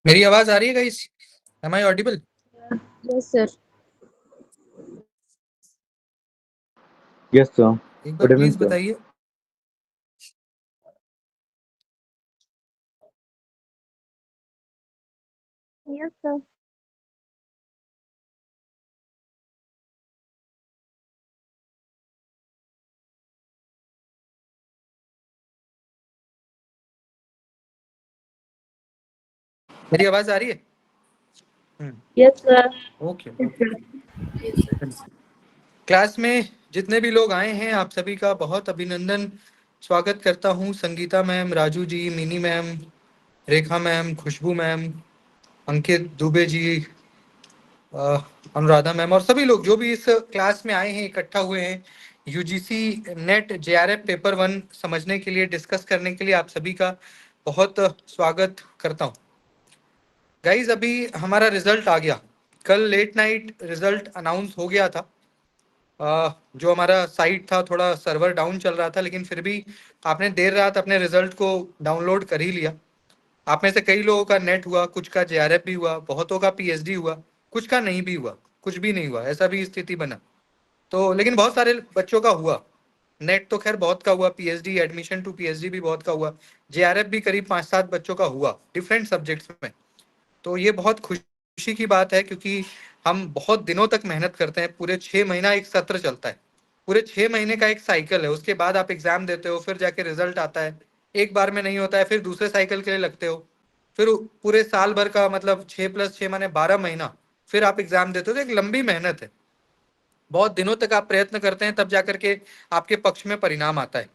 मेरी आवाज आ रही है guys? Am I audible? Yes sir. Yes sir. एक बार प्लीज बताइए। Yes sir. मेरी आवाज आ रही है? Yes sir. ओके। क्लास में जितने भी लोग आए हैं आप सभी का बहुत अभिनंदन, स्वागत करता हूं। Sangeeta ma'am, Raju ji, mini ma'am, रेखा मैम, खुशबू मैम, अंकित दुबे जी, अनुराधा मैम और सभी लोग जो भी इस क्लास में आए हैं, इकट्ठा हुए हैं यूजीसी नेट जेआरएफ पेपर 1 समझने के लिए, डिस्कस करने के लिए, आप सभी का बहुत स्वागत करता हूं। गाइज अभी हमारा रिजल्ट आ गया, कल लेट नाइट रिजल्ट अनाउंस हो गया था। जो हमारा साइट था थोड़ा सर्वर डाउन चल रहा था, लेकिन फिर भी आपने देर रात अपने रिजल्ट को डाउनलोड कर ही लिया। आप में से कई लोगों का नेट हुआ, कुछ का जेआरएफ भी हुआ, बहुतों का पीएचडी हुआ, कुछ का नहीं भी हुआ, कुछ भी नहीं हुआ, ऐसा भी स्थिति बना। तो लेकिन बहुत सारे बच्चों का हुआ नेट, तो खैर बहुत का हुआ, पीएचडी, एडमिशन टू पीएचडी भी बहुत का हुआ, जेआरएफ भी करीब 5-7 बच्चों का हुआ डिफरेंट सब्जेक्ट्स में। तो ये बहुत खुशी की बात है, क्योंकि हम बहुत दिनों तक मेहनत करते हैं, पूरे 6 महीना एक सत्र चलता है, पूरे 6 महीने का एक साइकिल है। उसके बाद आप एग्जाम देते हो, फिर जाके रिजल्ट आता है, एक बार में नहीं होता है, फिर दूसरे साइकिल के लिए लगते हो, फिर पूरे साल भर का मतलब 6+6 माने 12 महीना फिर आप एग्जाम देते हो। तो एक लंबी मेहनत है, बहुत दिनों तक आप प्रयत्न करते हैं, तब जाकर के आपके पक्ष में परिणाम आता है।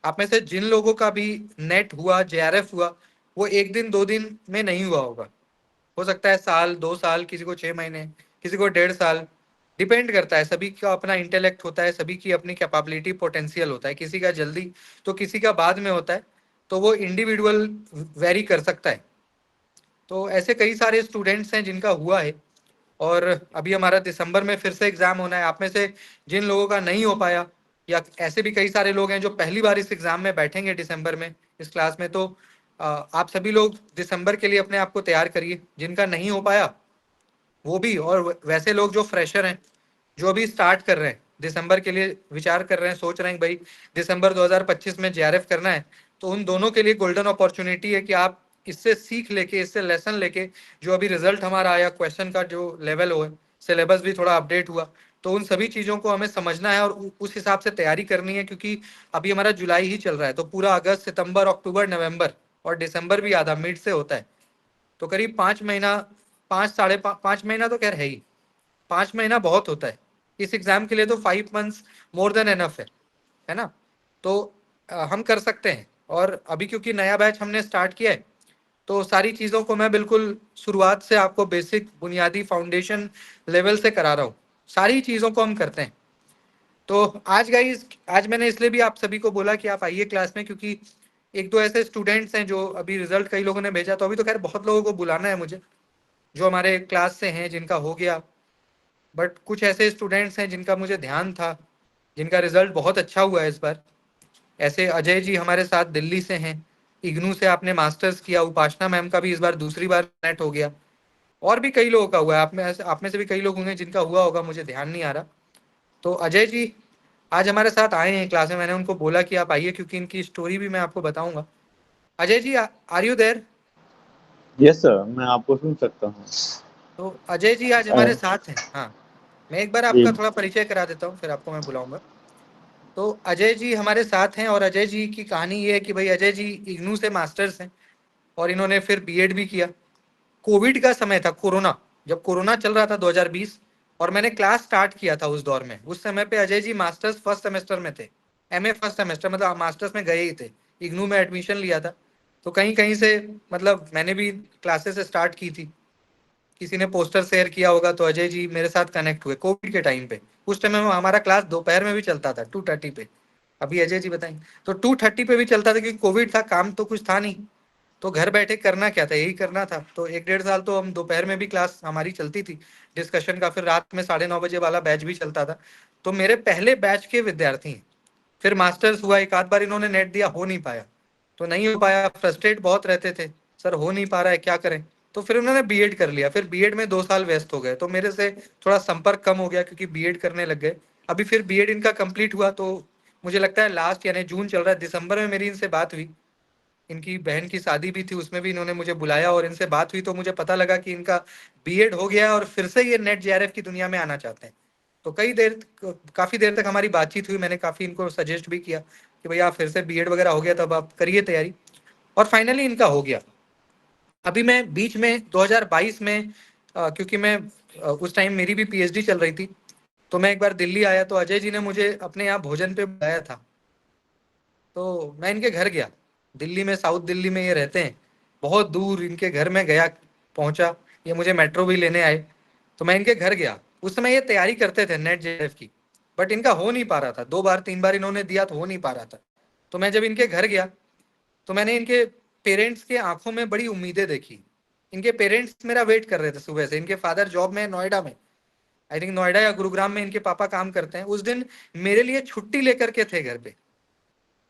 आप में से जिन लोगों का भी नेट हुआ, जेआरएफ हुआ, वो एक दिन 2 दिन में नहीं हुआ होगा, हो सकता है साल 2 साल, किसी को 6 महीने, किसी को 1.5 साल, डिपेंड करता है। सभी का अपना इंटेलेक्ट होता है, सभी की अपनी कैपेबिलिटी, पोटेंशियल होता है, किसी का जल्दी तो किसी का बाद में होता है, तो वो इंडिविजुअल वेरी कर सकता है। तो ऐसे कई सारे स्टूडेंट्स हैं जिनका हुआ है, और अभी हमारा दिसंबर में फिर से एग्जाम होना है। आप में से जिन लोगों का नहीं हो पाया, या ऐसे भी कई सारे लोग हैं जो पहली बार इस एग्जाम में बैठेंगे दिसंबर में इस क्लास में, तो आप सभी लोग दिसंबर के लिए अपने आप को तैयार करिए। जिनका नहीं हो पाया वो भी, और वैसे लोग जो फ्रेशर हैं, जो अभी स्टार्ट कर रहे हैं, दिसंबर के लिए विचार कर रहे हैं, सोच रहे हैं भाई दिसंबर 2025 में जेआरएफ करना है, तो उन दोनों के लिए गोल्डन अपॉर्चुनिटी है कि आप इससे सीख लेके, इससे लेसन लेके, जो अभी रिजल्ट हमारा आया, क्वेश्चन का जो लेवल हो, सिलेबस भी थोड़ा अपडेट हुआ, तो उन सभी चीज़ों को हमें समझना है और उस हिसाब से तैयारी करनी है। क्योंकि अभी हमारा जुलाई ही चल रहा है, तो पूरा अगस्त, सितंबर, अक्टूबर, नवंबर और दिसंबर भी आधा मिड से होता है, तो करीब 5 महीना, 5 महीना तो खैर है ही, 5 महीना बहुत होता है इस एग्जाम के लिए, तो 5 मंथ्स मोर देन एनफ है ना। तो हम कर सकते हैं। और अभी क्योंकि नया बैच हमने स्टार्ट किया है, तो सारी चीज़ों को मैं बिल्कुल शुरुआत से आपको बेसिक बुनियादी फाउंडेशन लेवल से करा रहा हूँ, सारी चीज़ों को हम करते हैं। तो आज मैंने इसलिए भी आप सभी को बोला कि आप आइए क्लास में, क्योंकि एक दो ऐसे स्टूडेंट्स हैं जो अभी रिजल्ट कई लोगों ने भेजा, तो अभी तो खैर बहुत लोगों को बुलाना है मुझे जो हमारे क्लास से हैं जिनका हो गया, बट कुछ ऐसे स्टूडेंट्स हैं जिनका मुझे ध्यान था, जिनका रिजल्ट बहुत अच्छा हुआ है इस बार। ऐसे अजय जी हमारे साथ दिल्ली से हैं, इग्नू से आपने मास्टर्स किया, उपासना मैम का भी इस बार दूसरी बार नेट हो गया, और भी कई लोगों का हुआ है। आप में से भी कई लोग होंगे जिनका हुआ होगा, मुझे ध्यान नहीं आ रहा। तो अजय जी आज हमारे साथ आए हैं क्लास में, मैंने उनको बोला कि आप आइए क्योंकि इनकी स्टोरी भी मैं आपको बताऊंगा। Ajay ji, are you there? Yes sir, मैं आपको सुन सकता हूँ। तो अजय जी आज हमारे साथ हैं। हाँ, मैं एक बार जी। आपका थोड़ा परिचय करा देता हूँ, फिर आपको मैं बुलाऊंगा। तो अजय जी हमारे साथ हैं, और अजय जी की कहानी ये है कि भाई अजय जी इग्नू से मास्टर्स हैं, और इन्होंने फिर बीएड भी किया। कोविड का समय था, कोरोना, जब कोरोना चल रहा था 2020, और मैंने क्लास स्टार्ट किया था उस दौर में। उस समय पे Ajay ji masters first semester में थे, एमए फर्स्ट सेमेस्टर, मतलब मास्टर्स में गए ही थे, इग्नू में एडमिशन लिया था। तो कहीं कहीं से मतलब मैंने भी क्लासेस स्टार्ट की थी, किसी ने पोस्टर शेयर किया होगा, तो अजय जी मेरे साथ कनेक्ट हुए कोविड के टाइम पे। उस टाइम में हमारा क्लास दोपहर में भी चलता था 2:30 पे। अभी अजय जी बताएंगे। तो 2:30 पे भी चलता था क्योंकि कोविड था, काम तो कुछ था नहीं, तो घर बैठे करना क्या था, यही करना था। तो 1 डेढ़ साल तो हम दोपहर में भी क्लास हमारी चलती थी डिस्कशन का, फिर रात में 9:30 बजे वाला बैच भी चलता था। तो मेरे पहले बैच के विद्यार्थी हैं। फिर मास्टर्स हुआ, एक आध बार इन्होंने नेट दिया, हो नहीं पाया, तो नहीं हो पाया, फ्रस्ट्रेट बहुत रहते थे, सर हो नहीं पा रहा है क्या करें। तो फिर उन्होंने बीएड कर लिया, फिर बीएड में 2 साल व्यस्त हो गए, तो मेरे से थोड़ा संपर्क कम हो गया क्योंकि बीएड करने लग गए। अभी फिर बीएड इनका कंप्लीट हुआ, तो मुझे लगता है लास्ट, यानी जून चल रहा है, दिसंबर में मेरी इनसे बात हुई। इनकी बहन की शादी भी थी, उसमें भी इन्होंने मुझे बुलाया और इनसे बात हुई, तो मुझे पता लगा कि इनका बीएड हो गया है और फिर से ये नेट जेआरएफ की दुनिया में आना चाहते हैं। तो काफी देर तक हमारी बातचीत हुई, मैंने काफी इनको सजेस्ट भी किया कि भैया आप फिर से बीएड वगैरह हो गया, तब आप करिए तैयारी, और फाइनली इनका हो गया। अभी मैं बीच में 2022 में क्योंकि मैं उस टाइम मेरी भी पीएचडी चल रही थी, तो मैं एक बार दिल्ली आया, तो अजय जी ने मुझे अपने यहाँ भोजन पे बुलाया था। तो मैं इनके घर गया, दिल्ली में, साउथ दिल्ली में ये रहते हैं, बहुत दूर इनके घर में गया, पहुंचा, ये मुझे मेट्रो भी लेने आए, तो मैं इनके घर गया। उस समय ये तैयारी करते थे नेट जेएफ की, बट इनका हो नहीं पा रहा था, 2 बार 3 बार इन्होंने दिया तो हो नहीं पा रहा था। तो मैं जब इनके घर गया, तो मैंने इनके पेरेंट्स के आंखों में बड़ी उम्मीदें देखी। इनके पेरेंट्स मेरा वेट कर रहे थे सुबह से, इनके फादर जॉब में नोएडा में, आई थिंक नोएडा या गुरुग्राम में इनके पापा काम करते हैं। उस दिन मेरे लिए छुट्टी लेकर के थे घर पे,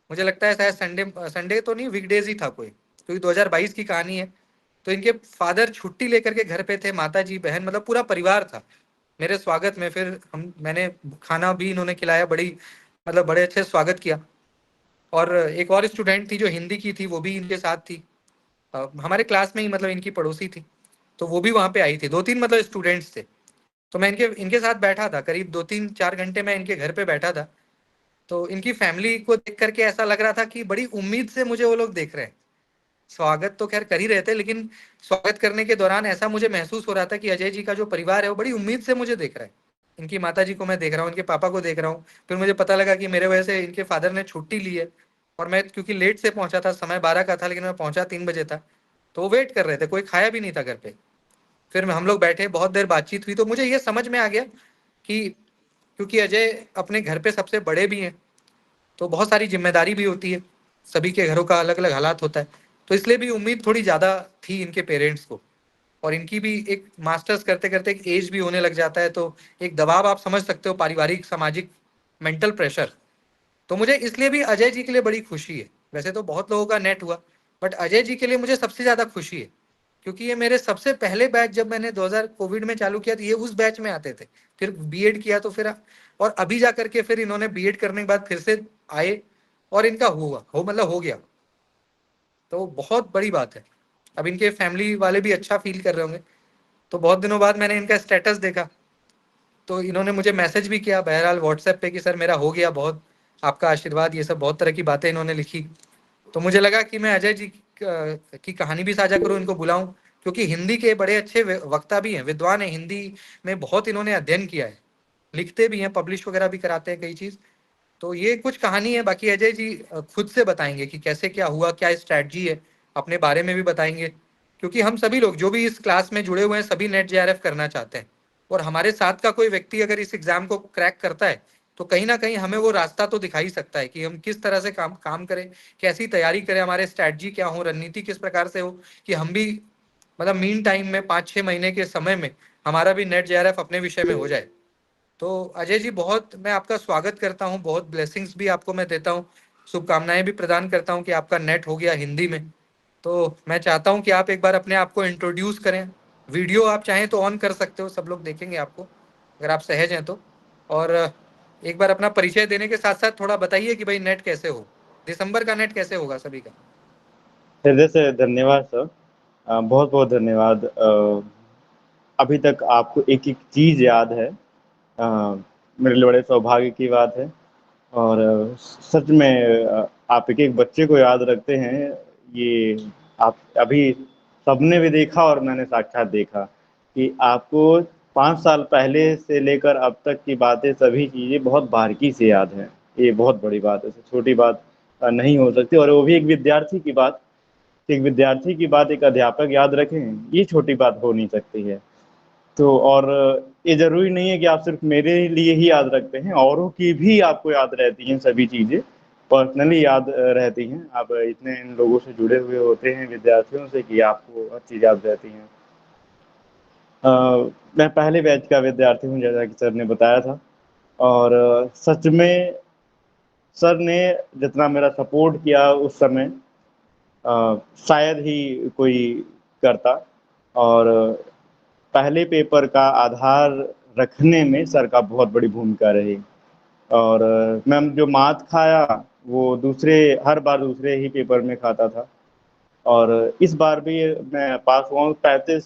मुझे लगता है शायद संडे, संडे तो नहीं, वीकडेज ही था कोई, क्योंकि 2022 की कहानी है। तो इनके फादर छुट्टी लेकर के घर पे थे, माता जी, बहन, मतलब पूरा परिवार था मेरे स्वागत में। फिर मैंने खाना भी इन्होंने खिलाया, बड़ी मतलब बड़े अच्छे स्वागत किया। और एक और स्टूडेंट थी जो हिंदी की थी, वो भी इनके साथ थी, हमारे क्लास में ही, मतलब इनकी पड़ोसी थी, तो वो भी वहाँ पे आई थी। 2-3 मतलब स्टूडेंट्स थे। तो मैं इनके इनके साथ बैठा था, करीब 2-3-4 घंटे मैं इनके घर पे बैठा था। तो इनकी फैमिली को देख करके ऐसा लग रहा था कि बड़ी उम्मीद से मुझे वो लोग देख रहे हैं। स्वागत तो खैर कर ही रहे थे, लेकिन स्वागत करने के दौरान ऐसा मुझे महसूस हो रहा था कि अजय जी का जो परिवार है वो बड़ी उम्मीद से मुझे देख रहा है। इनकी माता जी को मैं देख रहा हूँ, इनके पापा को देख रहा हूँ। फिर मुझे पता लगा कि मेरे वजह से इनके फादर ने छुट्टी ली है, और मैं क्योंकि लेट से पहुंचा था, समय 12 का था, लेकिन मैं पहुंचा 3 बजे था, तो वो वेट कर रहे थे, कोई खाया भी नहीं था घर पे। फिर हम लोग बैठे, बहुत देर बातचीत हुई, तो मुझे ये समझ में आ गया कि क्योंकि अजय अपने घर पे सबसे बड़े भी हैं, तो बहुत सारी जिम्मेदारी भी होती है, सभी के घरों का अलग अलग हालात होता है, तो इसलिए भी उम्मीद थोड़ी ज़्यादा थी इनके पेरेंट्स को। और इनकी भी एक मास्टर्स करते करते एक एज भी होने लग जाता है, तो एक दबाव आप समझ सकते हो, पारिवारिक, सामाजिक, मेंटल प्रेशर। तो मुझे इसलिए भी अजय जी के लिए बड़ी खुशी है। वैसे तो बहुत लोगों का नेट हुआ, बट अजय जी के लिए मुझे सबसे ज़्यादा खुशी है, क्योंकि ये मेरे सबसे पहले बैच, जब मैंने 2000 कोविड में चालू किया, तो ये उस बैच में आते थे। फिर बीएड किया, तो फिर और अभी जा करके फिर इन्होंने बीएड करने के बाद फिर से आए, और इनका मतलब हो गया, तो बहुत बड़ी बात है। अब इनके फैमिली वाले भी अच्छा फील कर रहे होंगे। तो बहुत दिनों बाद मैंने इनका स्टेटस देखा, तो इन्होंने मुझे मैसेज भी किया बहरहाल व्हाट्सएप पे कि सर मेरा हो गया, बहुत आपका आशीर्वाद, ये सब बहुत तरह की बातें इन्होंने लिखी। तो मुझे लगा कि मैं अजय जी की कहानी भी साझा करूं, इनको बुलाऊं, क्योंकि हिंदी के बड़े अच्छे वक्ता भी हैं, विद्वान हैं, हिंदी में बहुत इन्होंने अध्ययन किया है, लिखते भी हैं, पब्लिश वगैरह भी कराते हैं कई चीज। तो ये कुछ कहानी है, बाकी अजय जी खुद से बताएंगे कि कैसे क्या हुआ, क्या स्ट्रैटेजी है, अपने बारे में भी बताएंगे, क्योंकि हम सभी लोग जो भी इस क्लास में जुड़े हुए हैं सभी नेट जेआरएफ करना चाहते हैं, और हमारे साथ का कोई व्यक्ति अगर इस एग्जाम को क्रैक करता है तो कहीं ना कहीं हमें वो रास्ता तो दिखा ही सकता है कि हम किस तरह से काम करें, कैसी तैयारी करें, हमारे स्ट्रैटेजी क्या हो, रणनीति किस प्रकार से हो, कि हम भी मतलब मीन टाइम में 5-6 महीने के समय में हमारा भी नेट जेआरएफ अपने विषय में हो जाए। तो अजय जी बहुत मैं आपका स्वागत करता हूँ, बहुत ब्लेसिंग्स भी आपको मैं देता हूँ, शुभकामनाएं भी प्रदान करता हूँ कि आपका नेट हो गया हिंदी में। तो मैं चाहता हूँ कि आप एक बार अपने आप को इंट्रोड्यूस करें, वीडियो आप चाहें तो ऑन कर सकते हो, सब लोग देखेंगे आपको अगर आप सहज हैं तो। और एक बार अपना परिचय देने के साथ साथ थोड़ा बताइए कि भाई नेट कैसे हो, दिसंबर का नेट कैसे होगा सभी का। हृदय से धन्यवाद सर, बहुत बहुत धन्यवाद। अभी तक आपको एक एक चीज़ याद है, मेरे लिए बड़े सौभाग्य की बात है। और सच में आप एक एक बच्चे को याद रखते हैं, ये आप अभी सबने भी देखा और मैंने साक्षात देखा कि आपको 5 साल पहले से लेकर अब तक की बातें, सभी चीज़ें बहुत बारीकी से याद हैं। ये बहुत बड़ी बात है, छोटी बात नहीं हो सकती। और वो भी एक विद्यार्थी की बात, एक विद्यार्थी की बात एक अध्यापक याद रखें, ये छोटी बात हो नहीं सकती है। तो और ये ज़रूरी नहीं है कि आप सिर्फ मेरे लिए ही याद रखते हैं, औरों की भी आपको याद रहती हैं, सभी चीज़ें पर्सनली याद रहती हैं। आप इतने इन लोगों से जुड़े हुए होते हैं, विद्यार्थियों से, कि आपको हर चीज़ याद रहती हैं। मैं पहले बैच का विद्यार्थी हूँ, जैसा कि सर ने बताया था। और सच में सर ने जितना मेरा सपोर्ट किया उस समय, शायद ही कोई करता। और पहले पेपर का आधार रखने में सर का बहुत बड़ी भूमिका रही। और मैं जो मात खाया वो दूसरे, हर बार दूसरे ही पेपर में खाता था। और इस बार भी मैं पास हुआ हूँ, 35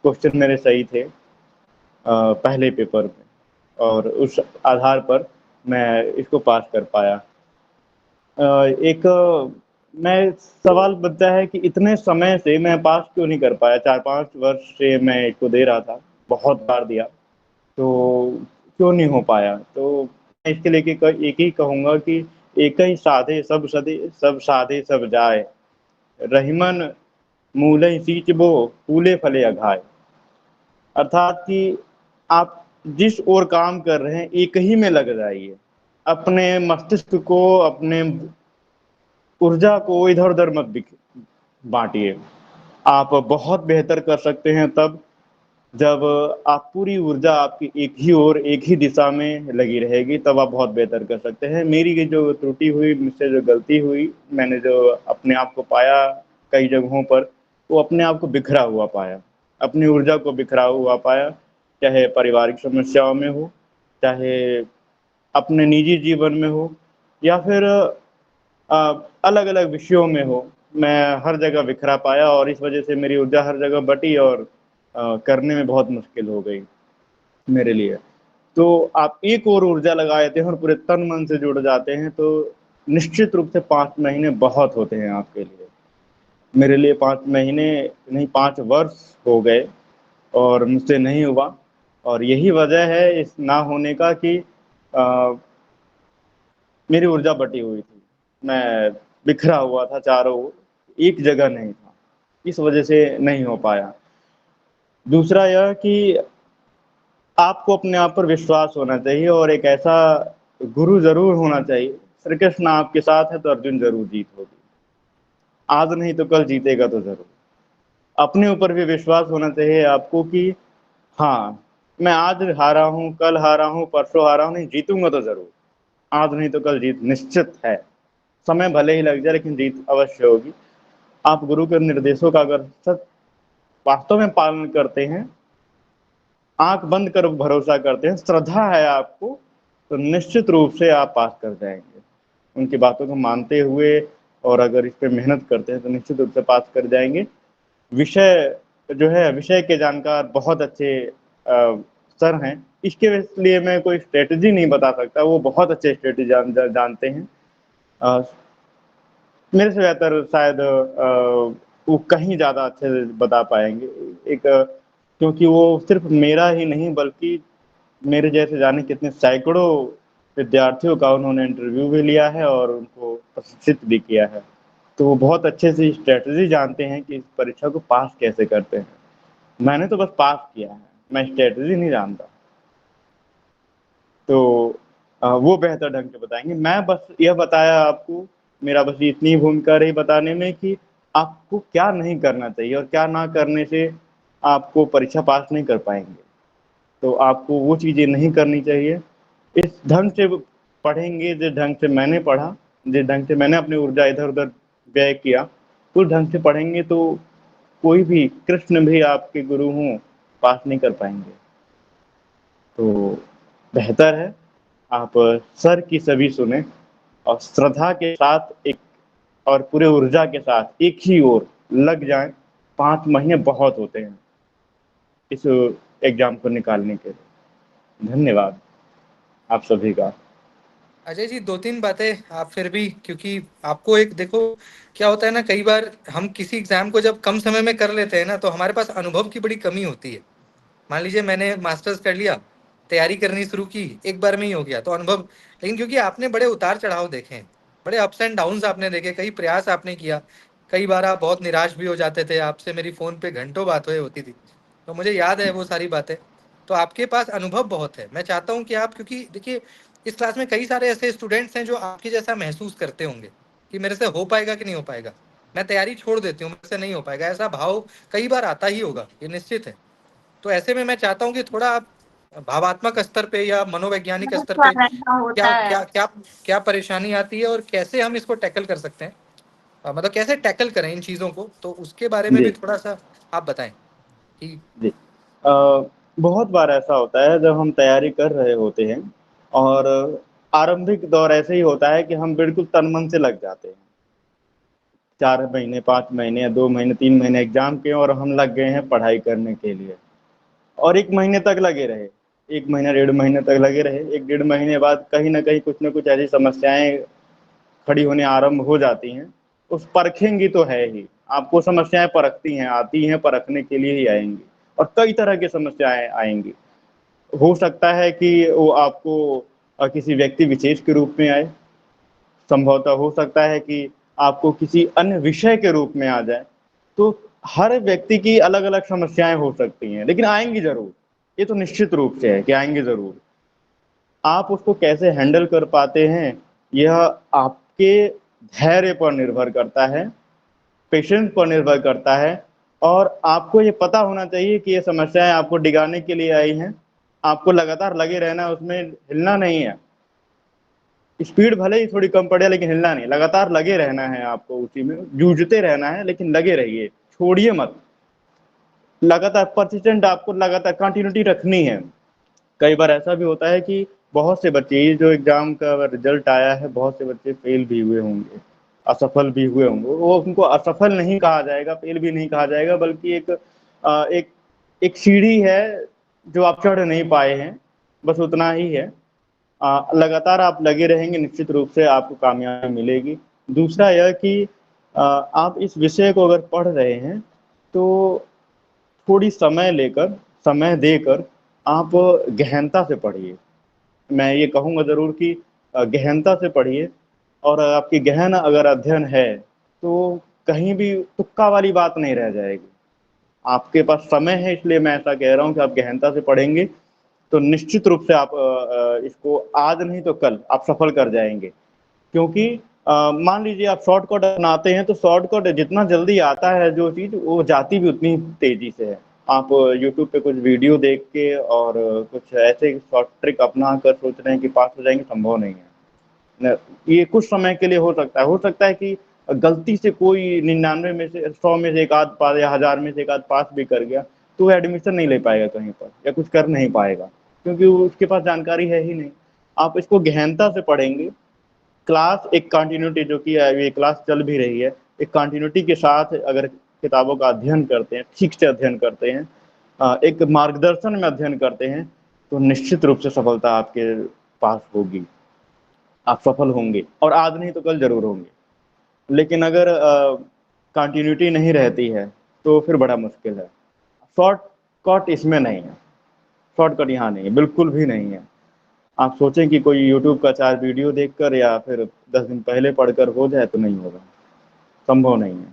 क्वेश्चन मेरे सही थे पहले पेपर में, और उस आधार पर मैं इसको पास कर पाया। एक मैं सवाल बनता है कि इतने समय से मैं पास क्यों नहीं कर पाया, 4-5 वर्ष से मैं इसको दे रहा था, बहुत बार दिया, तो क्यों नहीं हो पाया। तो मैं इसके लेके एक ही कहूँगा कि एक ही साधे सब सदे, सब साधे सब जाए, रहीमन मूलहि सींचबो फूले फले अघाए। अर्थात कि आप जिस ओर काम कर रहे हैं एक ही में लग जाइए, अपने मस्तिष्क को, अपने ऊर्जा को इधर उधर मत बांटिए। आप बहुत बेहतर कर सकते हैं तब जब आप पूरी ऊर्जा आपकी एक ही ओर, एक ही दिशा में लगी रहेगी, तब आप बहुत बेहतर कर सकते हैं। मेरी ये जो त्रुटि हुई, मुझसे जो गलती हुई, मैंने जो अपने आप को पाया कई जगहों पर, वो अपने आप को बिखरा हुआ पाया, अपनी ऊर्जा को बिखरा हुआ पाया, चाहे पारिवारिक समस्याओं में हो, चाहे अपने निजी जीवन में हो, या फिर अलग अलग विषयों में हो। मैं हर जगह बिखरा पाया और इस वजह से मेरी ऊर्जा हर जगह बटी और करने में बहुत मुश्किल हो गई मेरे लिए। तो आप एक और ऊर्जा लगा देते हैं और पूरे तन मन से जुड़ जाते हैं, तो निश्चित रूप से 5 महीने बहुत होते हैं आपके लिए। मेरे लिए 5 महीने नहीं, 5 वर्ष हो गए और मुझसे नहीं हुआ। और यही वजह है इस ना होने का कि मेरी ऊर्जा बटी हुई थी, मैं बिखरा हुआ था चारों ओर, एक जगह नहीं था, इस वजह से नहीं हो पाया। दूसरा यह कि आपको अपने आप पर विश्वास होना चाहिए और एक ऐसा गुरु ज़रूर होना चाहिए। श्री कृष्ण आपके साथ है तो अर्जुन ज़रूर जीत होगी, आज नहीं तो कल जीतेगा तो ज़रूर। अपने ऊपर भी विश्वास होना चाहिए आपको कि हाँ, मैं आज हारा हूँ, कल हारा हूँ, परसों हारा हूँ, नहीं जीतूँगा तो ज़रूर। आज नहीं तो कल जीत निश्चित है। समय भले ही लग जाए लेकिन जीत अवश्य होगी। आप गुरु के निर्देशों का अगर सच वास्तव में पालन करते हैं, आँख बंद कर भरोसा करते हैं, श्रद्धा है आपको, तो निश्चित रूप से आप पास कर जाएँगे। उनकी बातों को मानते हुए और अगर इस पे मेहनत करते हैं तो निश्चित रूप से पास कर जाएँगे। विषय जो है, विषय के जानकार बहुत अच्छे सर हैं। इसके लिए मैं कोई स्ट्रैटेजी नहीं बता सकता, वो बहुत अच्छे स्ट्रैटेजी जानते हैं। मेरे से बेहतर शायद वो कहीं ज़्यादा अच्छे से बता पाएंगे। क्योंकि वो सिर्फ मेरा ही नहीं बल्कि मेरे जैसे जाने कितने सैकड़ों विद्यार्थियों का उन्होंने इंटरव्यू भी लिया है और उनको प्रशिक्षित भी किया है। तो वो बहुत अच्छे से स्ट्रेटजी जानते हैं कि इस परीक्षा को पास कैसे करते हैं। मैंने तो बस पास किया है, मैं स्ट्रेटजी नहीं जानता। तो वो बेहतर ढंग से बताएंगे। मैं बस यह बताया आपको, मेरा बस इतनी भूमिका रही बताने में कि आपको क्या नहीं करना चाहिए और क्या ना करने से आपको परीक्षा पास नहीं कर पाएंगे। तो आपको वो चीज़ें नहीं करनी चाहिए। इस ढंग से पढ़ेंगे जिस ढंग से मैंने पढ़ा, जिस ढंग से मैंने अपनी ऊर्जा इधर उधर व्यय किया, उस ढंग से पढ़ेंगे तो कोई भी, कृष्ण भी आपके गुरु हों, पास नहीं कर पाएंगे। तो बेहतर है आप सर की सभी सुने और श्रद्धा के साथ एक और पूरे ऊर्जा के साथ एक ही ओर लग जाएं। 5 महीने बहुत होते हैं इस एग्जाम को निकालने के लिए। धन्यवाद आप सभी का। अजय जी, 2-3 बातें आप फिर भी, क्योंकि आपको एक देखो क्या होता है ना, कई बार हम किसी एग्जाम को जब कम समय में कर लेते हैं ना, तो हमारे पास अनुभव की बड़ी कमी होती है। मान लीजिए मैंने मास्टर्स कर लिया, तैयारी करनी शुरू की, एक बार में ही हो गया तो अनुभव। लेकिन क्योंकि आपने बड़े उतार चढ़ाव देखे हैं, बड़े अप्स एंड डाउन्स आपने देखे, कई प्रयास आपने किया, कई बार आप बहुत निराश भी हो जाते थे, आपसे मेरी फ़ोन पे घंटों बात हुई होती थी, तो मुझे याद है वो सारी बातें। तो आपके पास अनुभव बहुत है। मैं चाहता हूँ कि आप, क्योंकि देखिए इस क्लास में कई सारे ऐसे स्टूडेंट्स हैं जो आपके जैसा महसूस करते होंगे कि मेरे से हो पाएगा कि नहीं हो पाएगा, मैं तैयारी छोड़ देती हूँ, मेरे से नहीं हो पाएगा, ऐसा भाव कई बार आता ही होगा, ये निश्चित है। तो ऐसे में मैं चाहता हूँ कि थोड़ा आप भावात्मक स्तर पे या मनोवैज्ञानिक बहुत स्तर पे बार ऐसा क्या होता है। क्या क्या क्या परेशानी आती है और कैसे हम इसको टैकल कर सकते हैं, मतलब कैसे टैकल करें इन चीज़ों को, तो उसके बारे में भी जी थोड़ा सा आप बताएं कि। जी। बहुत बार ऐसा होता है जब हम तैयारी कर रहे होते हैं और आरंभिक दौर ऐसे ही होता है कि हम बिल्कुल तन मन से लग जाते हैं। 4 महीने, 5 महीने या 2 महीने, 3 महीने एग्जाम के और हम लग गए हैं पढ़ाई करने के लिए और 1 महीने तक लगे रहे। 1 महीना, 1.5 महीने तक लगे रहे। 1 डेढ़ महीने बाद कहीं न कहीं कुछ न कुछ ऐसी समस्याएँ खड़ी होने आरंभ हो जाती हैं। उस परखेंगी तो है ही, आपको समस्याएँ परखती हैं, आती हैं, परखने के लिए ही आएँगी और कई तरह की समस्याएँ आएँगी। हो सकता है कि वो आपको किसी व्यक्ति विशेष के रूप में आए, संभवतः हो सकता है कि आपको किसी अन्य विषय के रूप में आ जाए। तो हर व्यक्ति की अलग-अलग समस्याएँ हो सकती हैं, लेकिन आएँगी ज़रूर। ये तो निश्चित रूप से है कि आएँगी ज़रूर। आप उसको कैसे हैंडल कर पाते हैं, यह आपके धैर्य पर निर्भर करता है, पेशेंस पर निर्भर करता है और आपको ये पता होना चाहिए कि ये समस्याएँ आपको डिगाने के लिए आई हैं। आपको लगातार लगे रहना है, उसमें हिलना नहीं है। स्पीड भले ही थोड़ी कम पड़े लेकिन हिलना नहीं, लगातार लगे रहना है आपको उसी में, जूझते रहना है लेकिन लगे रहिए, छोड़िए मत। लगातार पर्सिस्टेंट आपको लगातार कंटिन्यूटी रखनी है। कई बार ऐसा भी होता है कि बहुत से बच्चे, ये जो एग्ज़ाम का रिज़ल्ट आया है, बहुत से बच्चे फ़ेल भी हुए होंगे, असफल भी हुए होंगे। वो उनको असफल नहीं कहा जाएगा, फ़ेल भी नहीं कहा जाएगा, बल्कि एक एक सीढ़ी है जो आप चढ़ नहीं पाए हैं, बस उतना ही है। लगातार आप लगे रहेंगे, निश्चित रूप से आपको कामयाबी मिलेगी। दूसरा यह कि आप इस विषय को अगर पढ़ रहे हैं, तो थोड़ी समय लेकर, समय देकर आप गहनता से पढ़िए। मैं ये कहूँगा ज़रूर कि गहनता से पढ़िए और आपकी गहन अगर अध्ययन है, तो कहीं भी तुक्का वाली बात नहीं रह जाएगी। आपके पास समय है इसलिए मैं ऐसा कह रहा हूँ कि आप गहनता से पढ़ेंगे, तो निश्चित रूप से आप इसको आज नहीं तो कल आप सफल कर जाएँगे। क्योंकि मान लीजिए आप शॉर्टकट अपनाते हैं, तो शॉर्टकट जितना जल्दी आता है जो चीज़, वो जाती भी उतनी तेज़ी से है। आप यूट्यूब पे कुछ वीडियो देख के और कुछ ऐसे शॉर्ट ट्रिक अपना कर सोच रहे हैं कि पास हो जाएँगे, संभव नहीं है। न ये कुछ समय के लिए हो सकता है कि गलती से कोई 99 में से 100 में से 1 आध पास या 1000 में से 1 आध पास भी कर गया, तो वो एडमिशन नहीं ले पाएगा कहीं पर या कुछ कर नहीं पाएगा, क्योंकि वो उसके पास जानकारी है ही नहीं। आप इसको गहनता से पढ़ेंगे, क्लास एक कंटिन्यूटी जो कि ये क्लास चल भी रही है, एक कंटिन्यूटी के साथ अगर किताबों का अध्ययन करते हैं, ठीक से अध्ययन करते हैं, एक मार्गदर्शन में अध्ययन करते हैं, तो निश्चित रूप से सफलता आपके पास होगी। आप सफल होंगे और आज नहीं तो कल ज़रूर होंगे। लेकिन अगर कंटिन्यूटी नहीं रहती है तो फिर बड़ा मुश्किल है। शॉर्टकट इसमें नहीं है, शॉर्टकट यहाँ नहीं है, बिल्कुल भी नहीं है। आप सोचें कि कोई यूट्यूब का 4 वीडियो देखकर या फिर 10 दिन पहले पढ़कर हो जाए तो नहीं होगा, संभव नहीं है।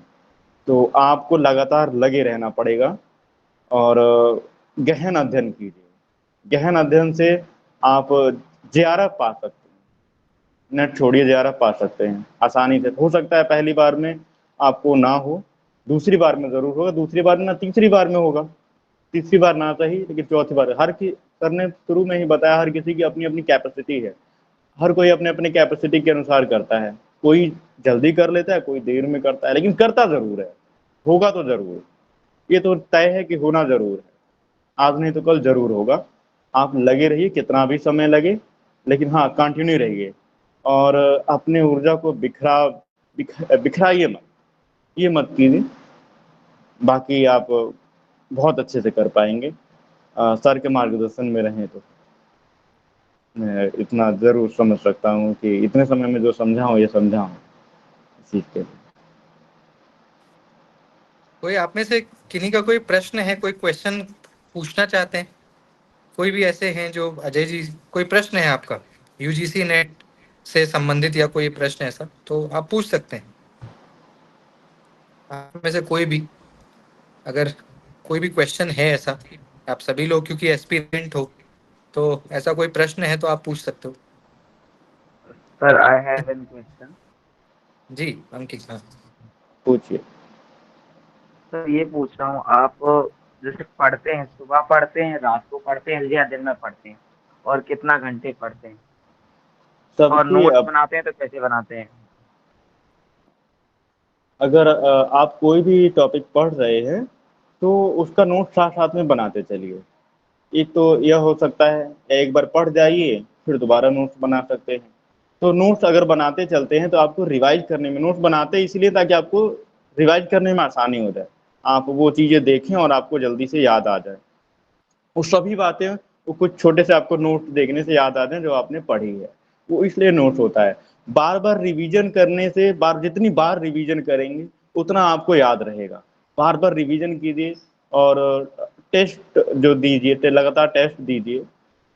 तो आपको लगातार लगे रहना पड़ेगा और गहन अध्ययन कीजिए। गहन अध्ययन से आप जेआरएफ पा सकते हैं, नेट छोड़िए जेआरएफ पा सकते हैं आसानी से। हो सकता है पहली बार में आपको ना हो, दूसरी बार में ज़रूर होगा, दूसरी बार में ना, तीसरी बार में होगा, तीसरी बार ना सही लेकिन चौथी बार। सर ने शुरू में ही बताया हर किसी की अपनी अपनी कैपेसिटी है, हर कोई अपने अपने कैपेसिटी के अनुसार करता है। कोई जल्दी कर लेता है, कोई देर में करता है, लेकिन करता ज़रूर है, होगा तो ज़रूर। ये तो तय है कि होना ज़रूर है, आज नहीं तो कल ज़रूर होगा। आप लगे रहिए, कितना भी समय लगे, लेकिन हाँ कंटिन्यू रहिए और अपने ऊर्जा को बिखराइए मत, ये मत कीजिए। बाकी आप बहुत अच्छे से कर पाएंगे, सर के मार्गदर्शन में रहें तो। मैं इतना ज़रूर समझ सकता हूँ कि इतने समय में जो समझा हूँ ये समझा हूँ इस चीज़ के लिए। कोई आप में से किन्हीं का कोई प्रश्न है, कोई क्वेश्चन पूछना चाहते हैं? कोई भी ऐसे हैं जो, अजय जी कोई प्रश्न है आपका यूजीसी नेट से संबंधित या कोई प्रश्न ऐसा तो आप पूछ सकते हैं। आप में से कोई भी अगर कोई भी क्वेश्चन है ऐसा, आप सभी लोग क्योंकि एस्पिरेंट हो तो ऐसा कोई प्रश्न है तो आप पूछ सकते हो। Sir I have an question. जी अंकित, हाँ पूछिए। सर ये पूछ रहा हूँ, आप जैसे पढ़ते हैं, सुबह पढ़ते हैं, रात को पढ़ते हैं या दिन में पढ़ते हैं, और कितना घंटे पढ़ते हैं, और सबकी नोट्स बनाते हैं तो कैसे बनाते हैं? अगर आप कोई भी टॉपिक पढ़ रहे हैं तो उसका नोट साथ साथ में बनाते चलिए। एक तो यह हो सकता है एक बार पढ़ जाइए फिर दोबारा नोट्स बना सकते हैं। तो नोट्स अगर बनाते चलते हैं तो आपको रिवाइज करने में, नोट्स बनाते इसलिए ताकि आपको रिवाइज करने में आसानी हो जाए, आप वो चीज़ें देखें और आपको जल्दी से याद आ जाए। वो सभी बातें वो कुछ छोटे से आपको नोट देखने से याद आते हैं जो आपने पढ़ी है, वो इसलिए नोट होता है। बार बार रिवीजन करने से, जितनी बार रिवीजन करेंगे उतना आपको याद रहेगा। बार बार रिवीजन कीजिए और टेस्ट जो दीजिए, लगातार टेस्ट दीजिए,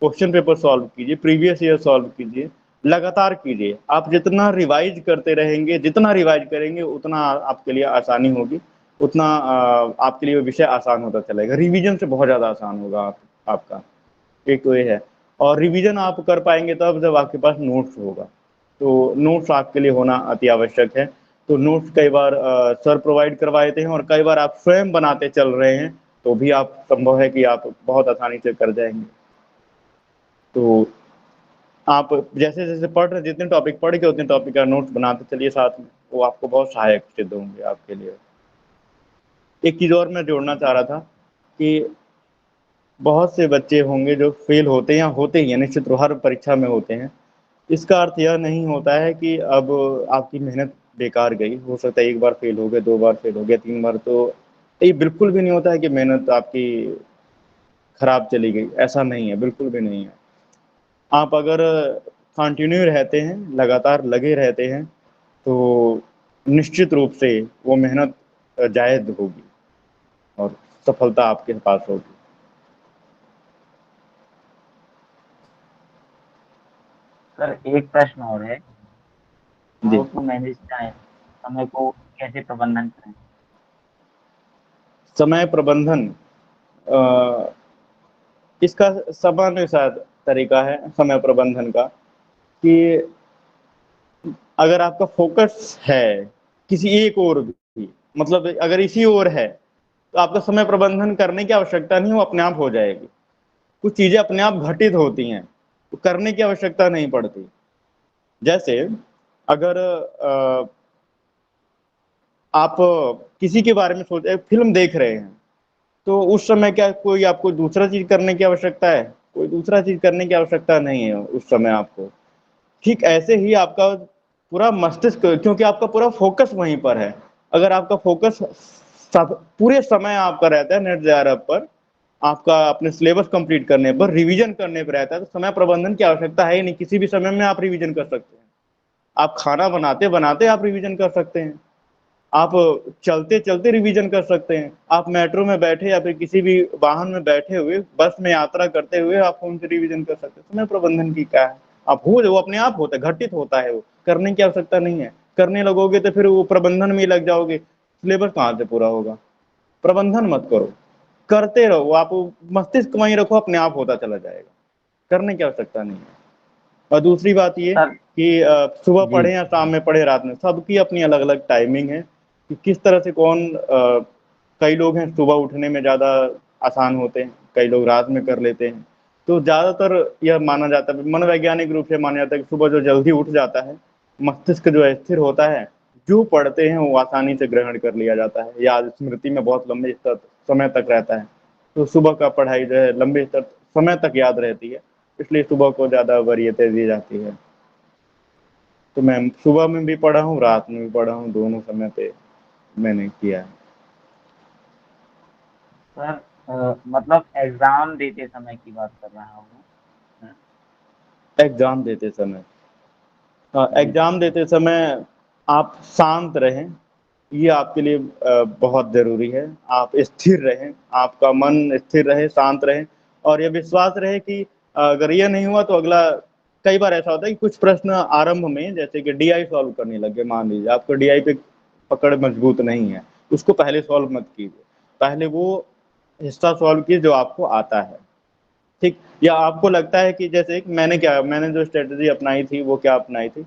क्वेश्चन पेपर सॉल्व कीजिए, प्रीवियस ईयर सॉल्व कीजिए, लगातार कीजिए। आप जितना रिवाइज करते रहेंगे, जितना रिवाइज करेंगे उतना आपके लिए आसानी होगी, उतना आपके लिए विषय आसान होता चलेगा। रिवीजन से बहुत ज़्यादा आसान होगा आपका, एक तो ये है। और रिवीजन आप कर पाएंगे तब जब आपके पास नोट्स होगा, तो नोट्स आपके लिए होना अति आवश्यक है। तो नोट्स कई बार सर प्रोवाइड करवाते हैं और कई बार आप स्वयं बनाते चल रहे हैं तो भी आप, संभव है कि आप बहुत आसानी से कर जाएंगे। तो आप जैसे जैसे पढ़ रहे, जितने टॉपिक पढ़ के उतने टॉपिक का नोट्स बनाते चलिए साथ में, वो आपको बहुत सहायक सिद्ध होंगे आपके लिए। एक चीज़ और मैं जोड़ना चाह रहा था कि बहुत से बच्चे होंगे जो फेल होते हैं या होते ही हैं, निश्चित रूप हर परीक्षा में होते हैं। इसका अर्थ यह नहीं होता है कि अब आपकी मेहनत बेकार गई। हो सकता है एक बार फेल हो गए, 2 बार फेल हो गया, 3 बार, तो ये बिल्कुल भी नहीं होता है कि मेहनत आपकी खराब चली गई, ऐसा नहीं है, बिल्कुल भी नहीं है। आप अगर कंटिन्यू रहते हैं, लगातार लगे रहते हैं तो निश्चित रूप से वो मेहनत जायज़ होगी और सफलता आपके पास होगी। सर एक प्रश्न और है, जी। हाउ टू मैनेज टाइम, समय को कैसे प्रबंधन करें? समय प्रबंधन, अ, इसका सामान्य सा तरीका है समय प्रबंधन का कि अगर आपका फोकस है किसी एक ओर भी, मतलब अगर इसी ओर है तो आपका समय प्रबंधन करने की आवश्यकता नहीं, वो अपने आप हो जाएगी। कुछ चीज़ें अपने आप घटित होती हैं, तो करने की आवश्यकता नहीं पड़ती। जैसे अगर आप किसी के बारे में फिल्म देख रहे हैं तो उस समय क्या कोई आपको दूसरा चीज़ करने की आवश्यकता है? कोई दूसरा चीज़ करने की आवश्यकता नहीं है उस समय आपको। ठीक ऐसे ही आपका पूरा मस्तिष्क, क्योंकि आपका पूरा फ़ोकस वहीं पर है। अगर आपका फ़ोकस सब पूरे समय आपका रहता है नेट जेआरएफ पर, आपका अपने सिलेबस कंप्लीट करने पर, रिवीजन करने पे रहता है, तो समय प्रबंधन की आवश्यकता है ही नहीं। किसी भी समय में आप रिवीजन कर सकते हैं। आप खाना बनाते-बनाते आप रिवीजन कर सकते हैं। आप चलते चलते रिवीजन कर सकते हैं। आप मेट्रो में बैठे या फिर किसी भी वाहन में बैठे हुए, बस में यात्रा करते हुए आप फ़ोन से रिवीजन कर सकते हैं। समय प्रबंधन की क्या है, आप हो वो अपने आप होता है, घटित होता है, वो करने की आवश्यकता नहीं है। करने लगोगे तो फिर वो प्रबंधन में ही लग जाओगे, सिलेबस कहाँ से पूरा होगा। प्रबंधन मत करो, करते रहो, आप मस्तिष्क वहीं रखो, अपने आप होता चला जाएगा, करने की आवश्यकता नहीं है। और दूसरी बात ये सर कि सुबह जी पढ़े या शाम में पढ़े, रात में, सबकी अपनी अलग अलग टाइमिंग है कि किस तरह से कौन कई लोग हैं सुबह उठने में ज़्यादा आसान होते हैं, कई लोग रात में कर लेते हैं। तो ज़्यादातर यह माना जाता है, मनोवैज्ञानिक रूप से माना जाता है कि सुबह जो जल्दी उठ जाता है, मस्तिष्क जो है स्थिर होता है, जो पढ़ते हैं वो आसानी से ग्रहण कर लिया जाता है, याद स्मृति में बहुत लंबे स्तर समय तक रहता है। तो सुबह का पढ़ाई जो है लंबे स्तर समय तक याद रहती है, इसलिए सुबह को ज़्यादा वरीयता दी जाती है। तो मैं सुबह में भी पढ़ा हूँ, रात में भी पढ़ा हूँ, दोनों समय पे मैंने किया है। सर मतलब एग्जाम देते समय की बात कर रहा हूँ। एग्ज़ाम देते समय जी एग्ज़ाम देते समय आप शांत रहें, ये आपके लिए बहुत ज़रूरी है। आप स्थिर रहें, आपका मन स्थिर रहे, शांत रहे और ये विश्वास रहे कि अगर ये नहीं हुआ तो अगला। कई बार ऐसा होता है कि कुछ प्रश्न आरंभ में जैसे कि डीआई सॉल्व करने लगे, मान लीजिए आपको डीआई पे पकड़ मजबूत नहीं है, उसको पहले सॉल्व मत कीजिए। पहले वो हिस्सा सॉल्व कीजिए जो आपको आता है, ठीक? या आपको लगता है कि जैसे मैंने जो स्ट्रेटजी अपनाई थी वो क्या अपनाई थी,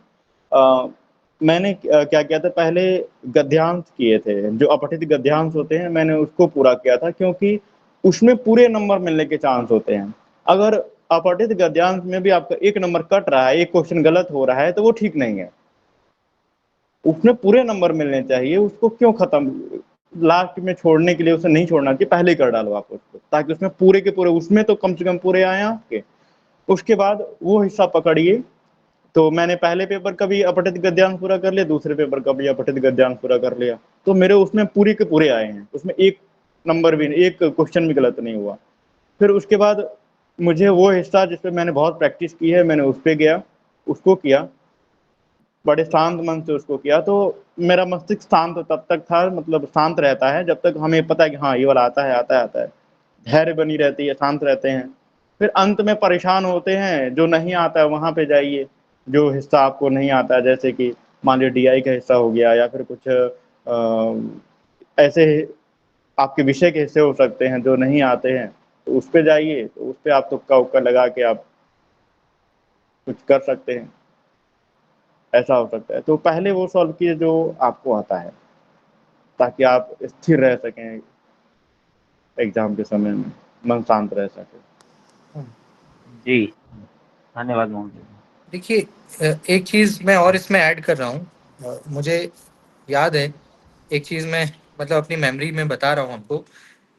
मैंने क्या किया था, पहले गद्यांश किए थे, जो अपठित गद्यांश होते हैं मैंने उसको पूरा किया था, क्योंकि उसमें पूरे नंबर मिलने के चांस होते हैं। अगर अपठित गद्यांश में भी आपका 1 नंबर कट रहा है, एक क्वेश्चन गलत हो रहा है, तो वो ठीक नहीं है। उसमें पूरे नंबर मिलने चाहिए, उसको क्यों खत्म लास्ट में छोड़ने के लिए उसे नहीं छोड़ना चाहिए, पहले ही कर डालो आप उसको, ताकि उसमें पूरे के पूरे, उसमें तो कम से कम पूरे आए आपके। उसके बाद वो हिस्सा पकड़िए। तो मैंने पहले पेपर का भी अपठित गद्यांश पूरा कर लिया, दूसरे पेपर का भी अपठित गद्यांश पूरा कर लिया, तो मेरे उसमें पूरे के पूरे आए हैं, उसमें एक नंबर भी नहीं, एक क्वेश्चन भी गलत नहीं हुआ। फिर उसके बाद मुझे वो हिस्सा जिसपे मैंने बहुत प्रैक्टिस की है, मैंने उस पे गया, उसको किया, बड़े शांत मन से उसको किया। तो मेरा मस्तिष्क शांत तब तक था, मतलब शांत रहता है जब तक हमें पता है कि हाँ ये वाला आता है, आता है, आता है। धैर्य बनी रहती है, शांत रहते हैं। फिर अंत में परेशान होते हैं, जो नहीं आता है वहाँ पे जाइए, जो हिस्सा आपको नहीं आता है, जैसे कि मान लीजिए डीआई का हिस्सा हो गया या फिर कुछ ऐसे आपके विषय के हिस्से हो सकते हैं जो नहीं आते हैं, तो उस पे जाइए, तो उस पे आप तुक्का उक्का लगा के आप कुछ कर सकते हैं, ऐसा हो सकता है। तो पहले वो सॉल्व कीजिए जो आपको आता है, ताकि आप स्थिर रह सकें एग्ज़ाम के समय में, मन शांत रह सके। जी धन्यवाद मोहन। देखिए, एक चीज मैं और इसमें ऐड कर रहा हूँ। मुझे याद है एक चीज, मैं मतलब अपनी मेमोरी में बता रहा हूँ आपको,